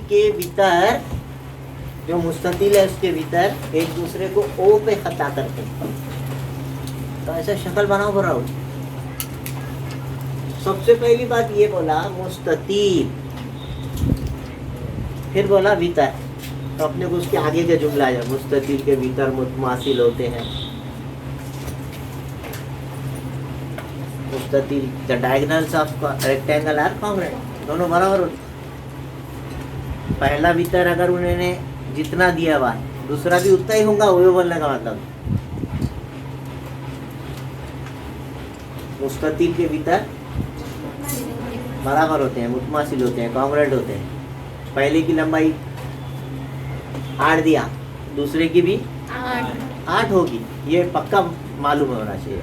के भीतर, जो मुस्ततील है उसके भीतर एक दूसरे को ओ पे खता करते हैं। तो ऐसा शक्ल बनाओ बनाओ। सबसे पहली बात ये बोला मुस्ततील, फिर बोला भीतर। तो अपने को उसके आगे का जुमला है, मुस्ततील के भीतर मुतमासिल होते हैं। मुस्ततील, the diagonals of rectangle are congruent, दोनों बराबर होते। पहला भीतर अगर उन्होंने जितना दिया हुआ है, दूसरा भी उतना ही होगा, वो बोलने का मतलब। मुस्ततील के भीतर बराबर होते हैं, मुतमासिल होते हैं, कॉन्ग्रुएंट होते हैं। पहले की लंबाई 8 दिया, दूसरे की भी 8 होगी, ये पक्का मालूम होना चाहिए।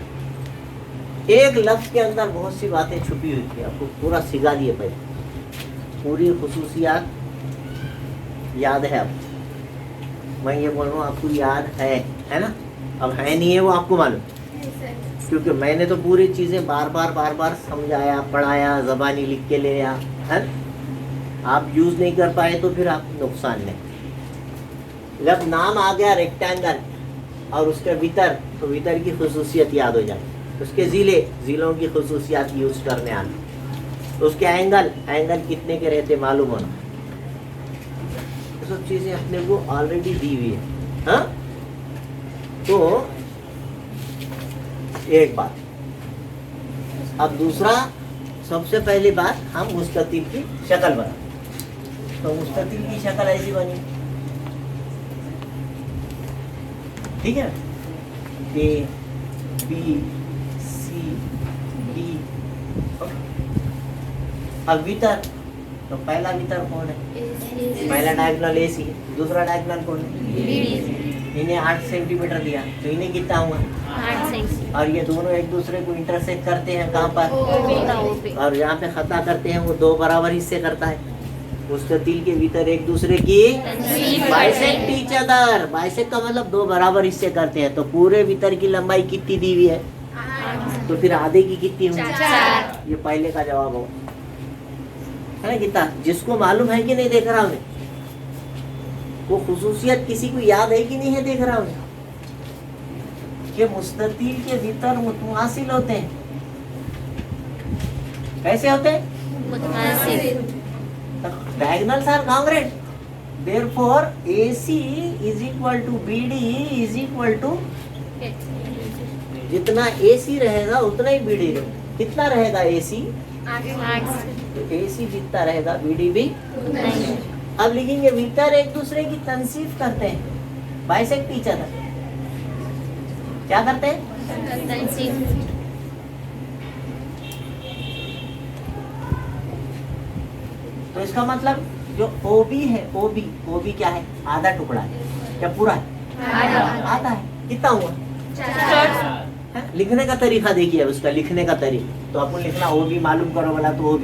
एक लफ्ज के अंदर बहुत सी बातें छुपी हुई थी, आपको पूरा सिखा दिए पहले, पूरी खुसूसियात याद है। अब मैं ये बोल रहा हूँ आपको याद है ना? अब है नहीं है वो आपको मालूम, क्योंकि मैंने तो पूरी चीज़ें बार बार समझाया, पढ़ाया, ज़बानी लिख के ले आया, है ना? आप यूज़ नहीं कर पाए तो फिर आप नुकसान नहीं। जब नाम आ गया रेक्टेंगल और उसके भीतर, तो भीतर की खुसूसियत याद हो जाए, उसके ज़िलों की खुसूसियात यूज़ करने आना, उसके एंगल कितने के रहते मालूम होना, सब चीज़ें अपने को ऑलरेडी दी हुई है। हाँ, तो एक बात। अब दूसरा, सबसे पहली बात, हम मुस्ततील की शक्ल बना। तो मुस्ततील की शक्ल ऐसी बनी, ठीक है? A B C D. अब भीतर, तो पहला भीतर कौन है? पहला डायगोनल ए सी है, दूसरा डायगोनल कौन है? इन्हें 8 सेंटीमीटर दिया, तो इन्हें कितना हुआ? 8 सेंटीमीटर। और ये दोनों एक दूसरे को इंटरसेक्ट करते हैं कहाँ पर? और यहाँ पे खता करते हैं, वो 2 बराबर हिस्से करता है। मुस्ततील के भीतर एक दूसरे की बाइसेक्ट ईच अदर, बाइसेक्ट का मतलब 2 बराबर हिस्से करते हैं। तो पूरे भीतर की लंबाई कितनी दी हुई है? तो फिर आधे की कितनी हुई? 4। ये पहले का जवाब हो, है ना? कितना, जिसको मालूम है कि नहीं देख रहा हूँ, वो खुसूसियत किसी को याद है कि नहीं है देख रहा हूँ, कि मुस्ततील के भीतर मुतमासिल होते हैं। कैसे होते हैं? मुतमासिल। Diagonals are congruent, therefore AC is equal to BD is equal to, जितना AC रहेगा उतना ही BD रहेगा। कितना रहेगा AC? 8। तो AC जितना रहेगा BD भी। अब लिखेंगे भीतर एक दूसरे की तनसीफ करते हैं, बाइसेक्ट ईच अदर। क्या करते हैं? तनसीफ। तो इसका मतलब जो OB है, OB क्या है? आधा टुकड़ा है या पूरा है? आधा है। कितना हुआ? 4। लिखने का तरीका देखिए, उसका लिखने का तरीका। तो आपको लिखना OB मालूम करो बोला तो OB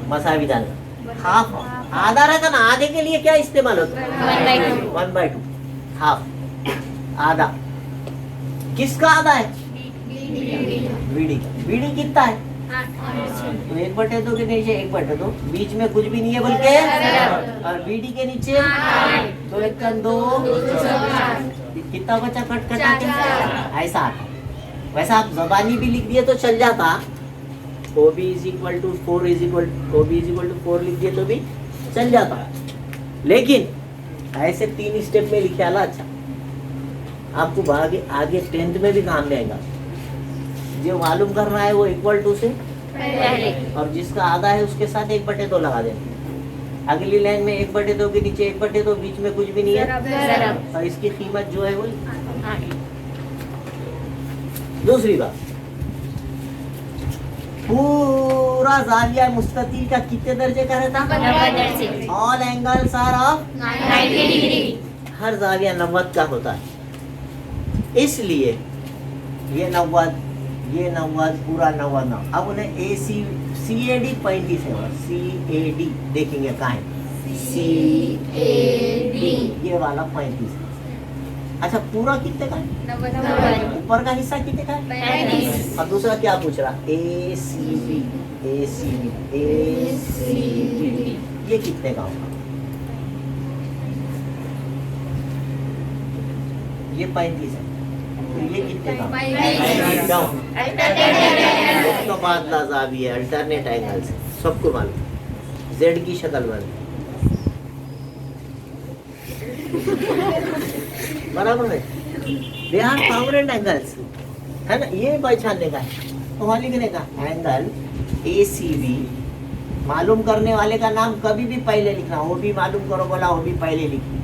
मसावी डालना, हाफ। आधा रहता ना, आधे के लिए क्या इस्तेमाल होता है? 1/2, हाफ, आधा। किसका आधा है? BD का। BD कितना है? 8। तो 1/2 के नीचे 1/2, बीच में कुछ भी नहीं है बोल के, और BD के नीचे 2 1 2, कितना बचा? कट कटा के ऐसा। वैसा आप जबानी भी लिख दिए तो चल जाता, OB is equal to 4 OB is equal to 4 लिख दिए तो भी चल जाता, लेकिन ऐसे 3 स्टेप में लिखे आला अच्छा, आपको आगे 10th में भी काम देगा। जो मालूम कर रहा है वो इक्वल टू से पहले, और जिसका आधा है उसके साथ 1/2 लगा देना। अगली लाइन में 1/2 के नीचे 1/2, बीच में कुछ भी नहीं है, और इसकी कीमत जो है वो। दूसरी बात, पूरा जाविया मुस्ततील का कितने दर्जे का रहता? 90 दर्जे। All angles are of 90 degree. हर जाविया 90 का होता है, इसलिए ये 90 पूरा 90। अब उन्हें CAD 35 है, CAD देखेंगे कहाँ है? CAD ये वाला 35 है। अच्छा, पूरा कितने का है? 90। ऊपर का हिस्सा कितने का है? 35। और दूसरा क्या पूछ रहा? ACB ये कितने का होगा? ये 35 है, तो ये कितने का? क्यों? तबादला ज़ाविया अल्टरनेट एंगल्स सबको मालूम, जेड की शक्ल बन बराबर है, दे आर कॉन्ग्रुएंट एंगल्स, है ना? ये पहचानने का है। तो वहाँ लिखने का एंगल ACB मालूम करने वाले का नाम कभी भी पहले लिखना, वो भी मालूम करो बोला वो भी पहले लिखी,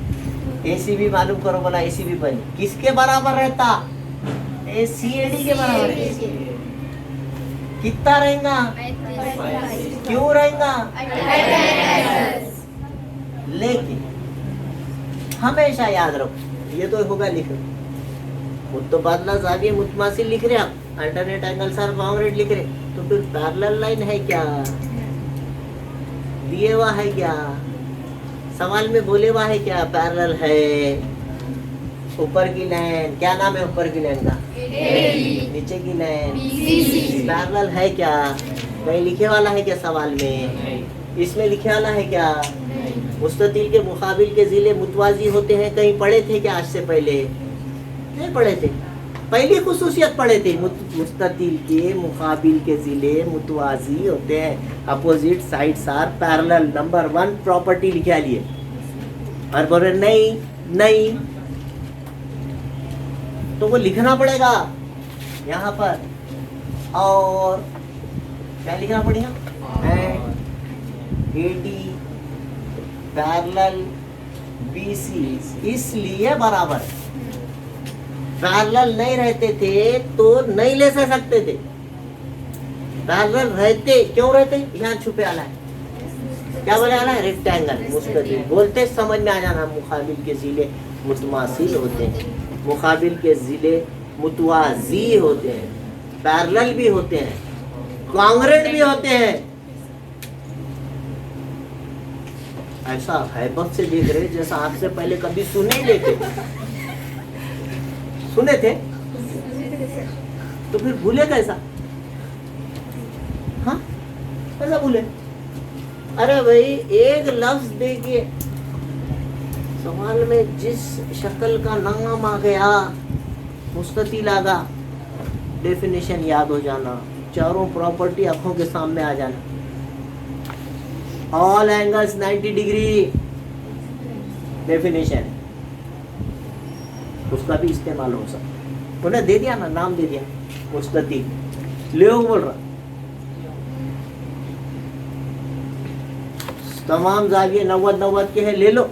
ACB मालूम करो बोला ACB पहले। किसके बराबर रहता? CAD के बराबर है। कितना रहेगा? क्यों रहेगा? लेकिन हमेशा याद रखो, ये तो होगा लिख मुतबादला ज़ाविया मुतमासिल लिख रहे आप, अल्टरनेट एंगल्स आर कॉन्ग्रुएंट लिख रहे, तो फिर पैरेलल लाइन है क्या? दिए हुआ है क्या? सवाल में बोले हुआ है क्या? पैरेलल है। ऊपर की लाइन क्या नाम है? ऊपर की लाइन का नीचे की लाइन पैरेलल है क्या? कहीं लिखे वाला है क्या सवाल में? इसमें लिखे वाला है क्या? मुस्ततील के मुकाबिल के जिले मुतवाजी होते हैं, कहीं पढ़े थे क्या आज से पहले? नहीं पढ़े थे, पहली खुसूसियत पढ़े थे। मुस्ततील के मुकाबिल के जिले मुतवाजी होते हैं, opposite sides are parallel, number 1 property लिखा लिए। और बोल रहे नहीं, तो वो लिखना पड़ेगा यहाँ पर। और क्या लिखना पड़ेगा? AD पैरेलल BC, इसलिए बराबर। पैरेलल नहीं रहते थे तो नहीं ले सकते थे, पैरेलल रहते क्यों रहते? यहाँ छुपे वाला है, क्या बोले वाला है? रेक्टेंगल मुस्ततील। बोलते समझ में आ जाना, मुकाबिल के जिले मुतमासिल होते हैं, मुकाबिल के जिले मुतवाजी होते हैं, पैरेलल भी होते हैं, कॉन्ग्रुएंट भी होते हैं। ऐसा हैबत से देख रहे जैसा आपसे पहले कभी सुने ही नहीं थे। सुने थे तो फिर भूले कैसा? हाँ कैसा भूले? अरे भाई एक लफ्ज देखिए, सवाल में जिस शक्ल का नाम आ गया, मुस्ततील आ गया, डेफिनेशन याद हो जाना, चारों प्रॉपर्टी आंखों के सामने आ जाना। ऑल एंगल्स 90 डिग्री डेफिनेशन, उसका भी इस्तेमाल हो सकता। उन्हें दे दिया ना, नाम दे दिया मुस्ततील। ले बोल रहा तमाम जाविये 90 के हैं, ले लो,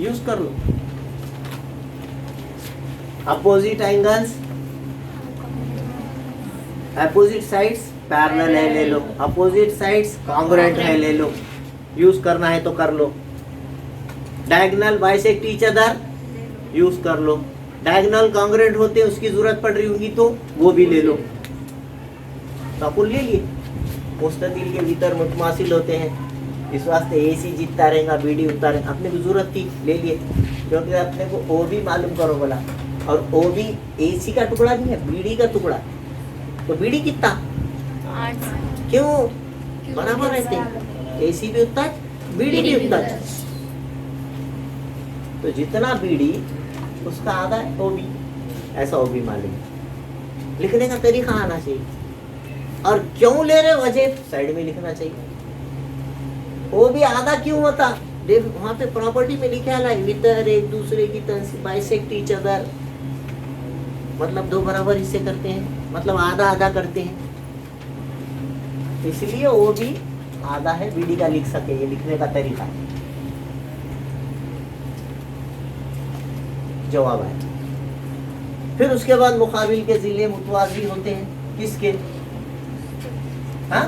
यूज कर लो। Opposite angles, opposite sides parallel है, ले लो। अपोजिट साइड्स कॉन्ग्रुएंट है, ले लो। यूज करना है तो कर लो। Diagonal bisect each other, use कर लो। डायगोनल कॉन्ग्रुएंट होते हैं, उसकी जरूरत पड़ रही होगी तो वो भी ले लो। तो अपन ले लिए। मुस्ततील के भीतर मुतमासिल होते हैं, इस वास्ते AC जितना रहेगा BD उतना रहेगा। अपने को जरूरत थी, ले लिए, क्योंकि अपने को OB मालूम करो बोला, और OB AC का टुकड़ा नहीं है, BD का टुकड़ा। तो BD कितना? 8। क्यों? बराबर रहते हैं, AC भी उतना BD भी उतना। तो जितना BD उसका आधा है OB, ऐसा OB मालूम। लिखने का तरीका आना चाहिए, और क्यों ले रहे वजह साइड में लिखना चाहिए। वो भी आधा क्यों होता? वहाँ पे प्रॉपर्टी में लिखा है वितर एक दूसरे की बाइसेक्ट ईच अदर, मतलब 2 बराबर हिस्से करते हैं, मतलब आधा आधा करते हैं, इसलिए वो भी आधा है, BD का लिख सके। ये लिखने का तरीका जवाब है। फिर उसके बाद मुकाबिल के जिले मुतवाजी होते हैं, किसके? हाँ,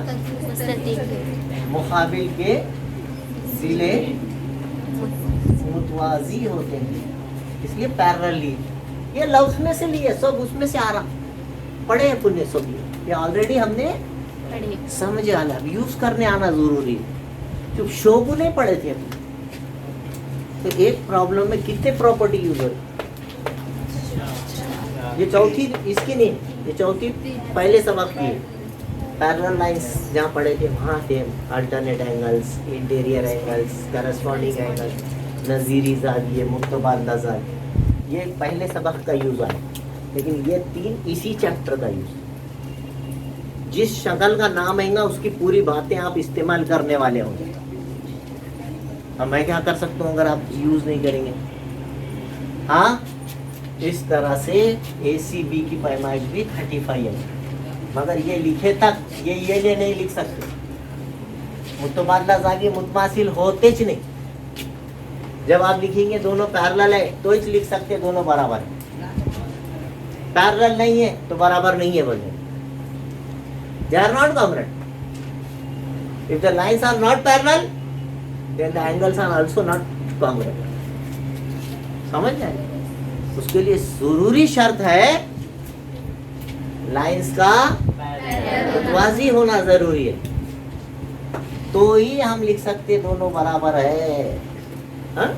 मुकाबिल के जिले मुतवाजी होते हैं, इसलिए पैरेलल लिए। ये लफ्ज में से लिए, सब उसमें से आ रहा, पढ़े हैं पुण्य सब ये ऑलरेडी हमने समझ आना, यूज करने आना जरूरी है। जो शो को नहीं पढ़े थे तो एक प्रॉब्लम में कितने प्रॉपर्टी यूज हो? ये चौथी इसकी नहीं, ये चौथी पहले सबक की है। पैरेलल लाइंस जहाँ पढ़े थे वहाँ थे alternate angles, interior angles, corresponding angles, नज़ीरी ज़ाविये, मुतबादला ज़ाविये, ये पहले सबक का यूज़ है, लेकिन ये 3 इसी चैप्टर का यूज़। जिस शक्ल का नाम आएगा उसकी पूरी बातें आप इस्तेमाल करने वाले होंगे। अब मैं क्या कर सकता हूँ अगर आप यूज़ नहीं करेंगे? हाँ, इस तरह से ACB की पैमाइश भी 35 है, मगर ये लिखे तक ये नहीं लिख सकते। मुतबादला ज़ाविये मुतमासिल होते च नहीं। जब आप लिखेंगे दोनों पैरेलल है तो ही लिख सकते दोनों बराबर है, पैरेलल नहीं है तो बराबर नहीं है बोले। They are not congruent. If the lines are not parallel, then the angles are also not congruent. समझ जाए? उसके लिए जरूरी शर्त है लाइंस का वाजी होना जरूरी है, तो ही हम लिख सकते दोनों बराबर है। हाँ?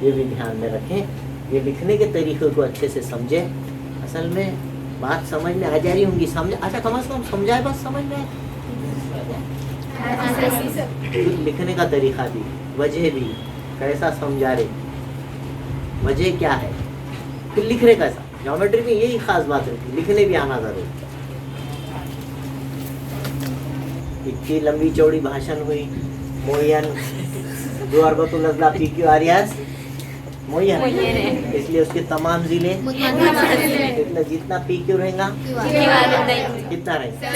ये भी ध्यान में रखें, ये लिखने के तरीके को अच्छे से समझे। असल में बात समझ में आ जा रही होंगी, समझ अच्छा कम से कम समझाए, बस समझ में लिखने का तरीका भी, वजह भी, कैसा समझा रहे, वजह क्या है, फिर लिख रहे कैसा। ज्योमेट्री में यही खास बात रहती, लिखने भी आना जरूरी। इतनी लंबी चौड़ी भाषण हुई, मोयन दुआरबतुल अज़ला PQ आरियाज मोयन, इसलिए उसके तमाम जिले इतना जितना PQ रहेगा कितना रहेगा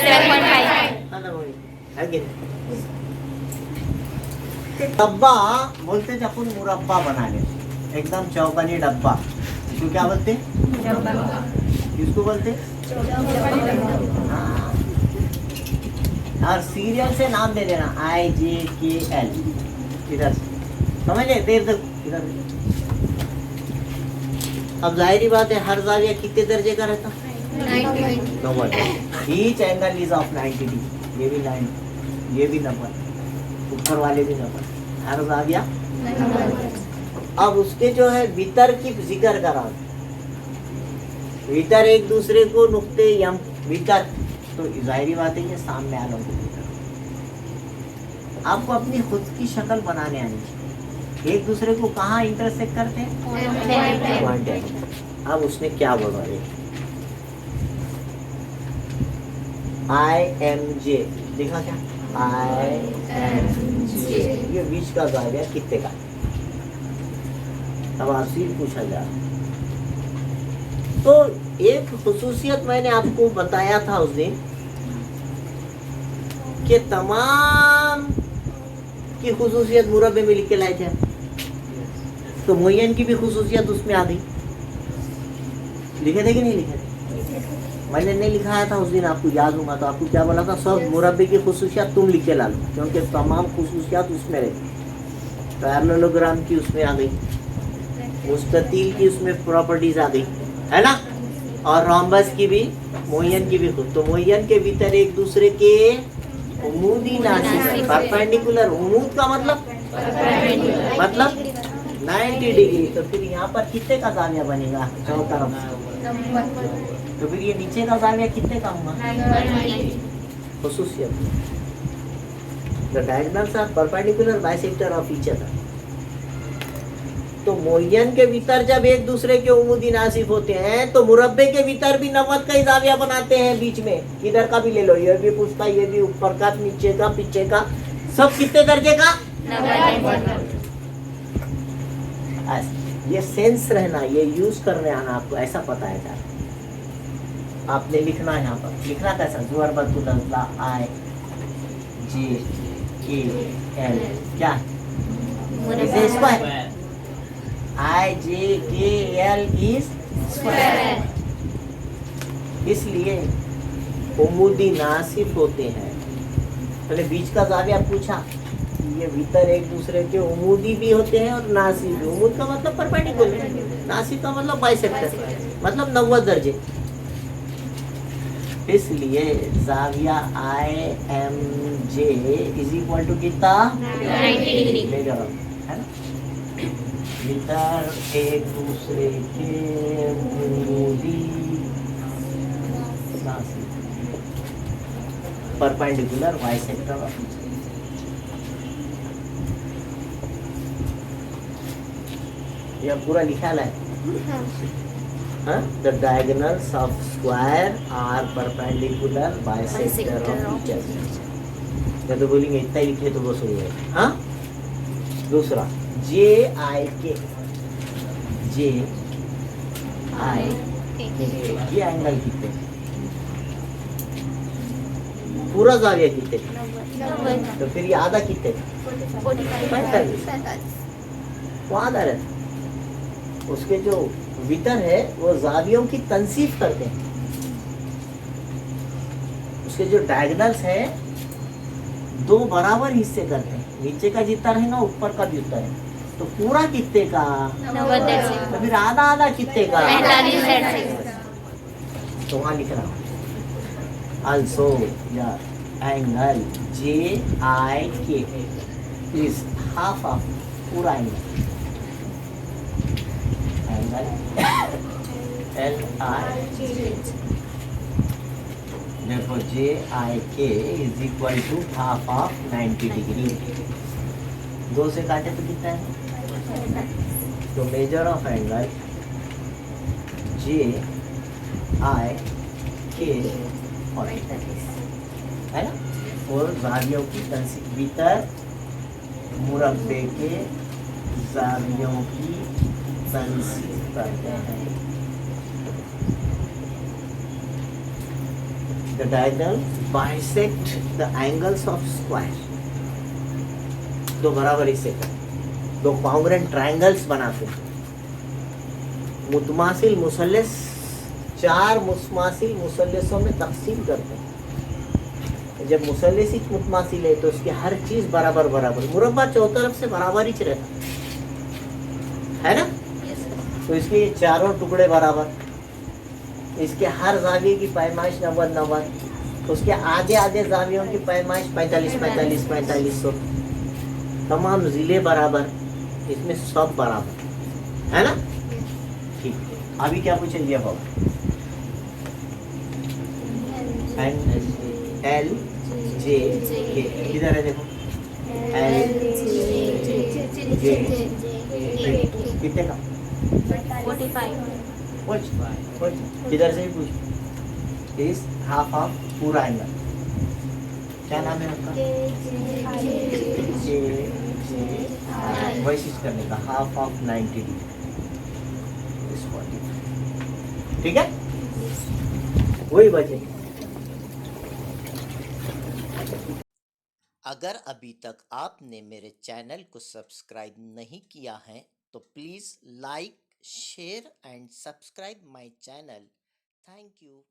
है कि डब्बा बोलते थे अपन, मुरब्बा बना ले एकदम चौकनी डब्बा, इसको क्या बोलते? किसको बोलते? हाँ। और सीरियल से नाम दे देना IJKL, इधर समझ ले, देर तक इधर। अब जाहिर बात है हर जाविया कितने दर्जे का रहता? 90। Each angle is of 90 degree. ये भी 90, ये भी 90, ऊपर वाले भी 90, हर जाविया। अब उसके जो है भीतर की जिक्र करा, भीतर एक दूसरे को नुक्ते यम भीतर, तो जाहिर बात है ये सामने आलों को आपको अपनी खुद की शक्ल बनाने आनी चाहिए। एक दूसरे को कहाँ इंटरसेक्ट करते हैं? पॉइंट। अब उसने क्या बोला? IMJ लिखा क्या? IMJ, ये बीच का जाविया कितने का? अब आपसे पूछा जा, तो एक खुसूसियत मैंने आपको बताया था उस दिन कि तमाम की खुसूसियत मुरब्बे में लिख के लाए थे, तो मोयन की भी खुसूसियत उसमें आ गई। लिखे थे कि नहीं लिखे थे? मैंने नहीं लिखाया था उस दिन, आपको याद होगा तो आपको क्या बोला था? सब मुरब्बे की खुसूसियत तुम लिख के ला लो, क्योंकि तमाम खुसूसियत उसमें रहती। पैरेललोग्राम की उसमें आ गई, मुस्ततील की उसमें प्रॉपर्टीज आ गई, है ना, और रोम्बस की भी, मोयन की भी खुद। तो मोयन के भीतर एक दूसरे के उमूदी नासिक, परपेंडिकुलर, उमूद का मतलब 90 डिग्री। तो फिर यहाँ पर कितने का जाविया बनेगा? चारों तरफ। तो फिर ये नीचे का जाविया कितने का होगा? खुसूसियत, the diagonals are perpendicular bisector of each other. तो मोयन के भीतर जब एक दूसरे के उमूदी नासिफ होते हैं तो मुरब्बे के भीतर भी 90 का ही जाविया बनाते हैं बीच में। इधर का भी ले लो, ये भी पूछता, ये भी, ऊपर का, नीचे का, पीछे का, सब कितने दर्जे का? 90। ये सेंस रहना, ये यूज करने आना आपको, ऐसा पता है क्या? आपने लिखना है यहाँ पर, लिखना कैसा? ज़ुअरबतुल अज़ला IJKL क्या? इसे स्क्वायर, IJKL इज स्क्वायर। इसलिए उमूदी नासिफ होते हैं। पहले बीच का जाविया पूछा, ये भीतर एक दूसरे के उमूदी भी होते हैं और नासिफ भी। उमूद का मतलब परपेंडिकुलर, नासिफ का मतलब बाइसेक्टर, मतलब 90 दर्जे। इसलिए जाविया IMJ इज इक्वल टू कितना? 90 डिग्री, है ना। भीतर एक दूसरे के उमूदी नासिफ, परपेंडिकुलर बाइसेक्टर ऑफ यह पूरा लिखा है the diagonals of square are perpendicular bisector of each other. या तो बोलेंगे इतना ही लिखे तो वो सही है। हाँ, दूसरा जे आई के ये एंगल कितने, पूरा जाविया कितने, तो फिर ये आधा कितने, 45 वो आधा रहता। उसके जो वितर है वो जावियों की तंसीफ करते हैं। उसके जो डायगोनल्स है दो बराबर हिस्से करते हैं, नीचे का जितना रहेगा ऊपर का भी उतना है। तो पूरा कितने का, तो फिर आधा आधा कितने का, 45। तो वहां लिख रहा हूँ also the angle JIK is half of पूरा angle LIK, therefore JIK is equal to half of 90 degree। दो से काटे तो कितना है, तो मेजर ऑफ एंगल JIK 40 है ना। और जावियों की तंसीब, भीतर मुरब्बे के जावियों की तंसीब करते हैं। The diagonal bisect the angles of square। दो बराबर हिस्से का दो कॉन्ग्रुएंट ट्रायंगल्स बनाते हैं। मुतमासिल मुसल्लस चार मुतमासिल मुसल्लसों में तकसीम करते हैं। जब मुसल्लस ही मुतमासिल है तो उसकी हर चीज बराबर बराबर, मुरब्बा चौतरफ से बराबर ही रहता है ना। तो इसके चारों टुकड़े बराबर, इसके हर जाविये की पैमाइश 90-90, उसके आधे आधे जावियों की पैमाइश 45-45-45, तमाम जिले बराबर, इसमें सब बराबर है ना। ठीक है, अभी क्या पूछेंगे बाबा, एल जे के किधर है देखो, एल जे कितने का, 45 किधर से भी पूछ, इस हाफ ऑफ पूरा एंगल, क्या नाम है आपका, वैसे करने का हाफ ऑफ 90 डिग्री, ठीक है, वही बचे। अगर अभी तक आपने मेरे चैनल को सब्सक्राइब नहीं किया है तो please like, share and subscribe my channel. Thank you.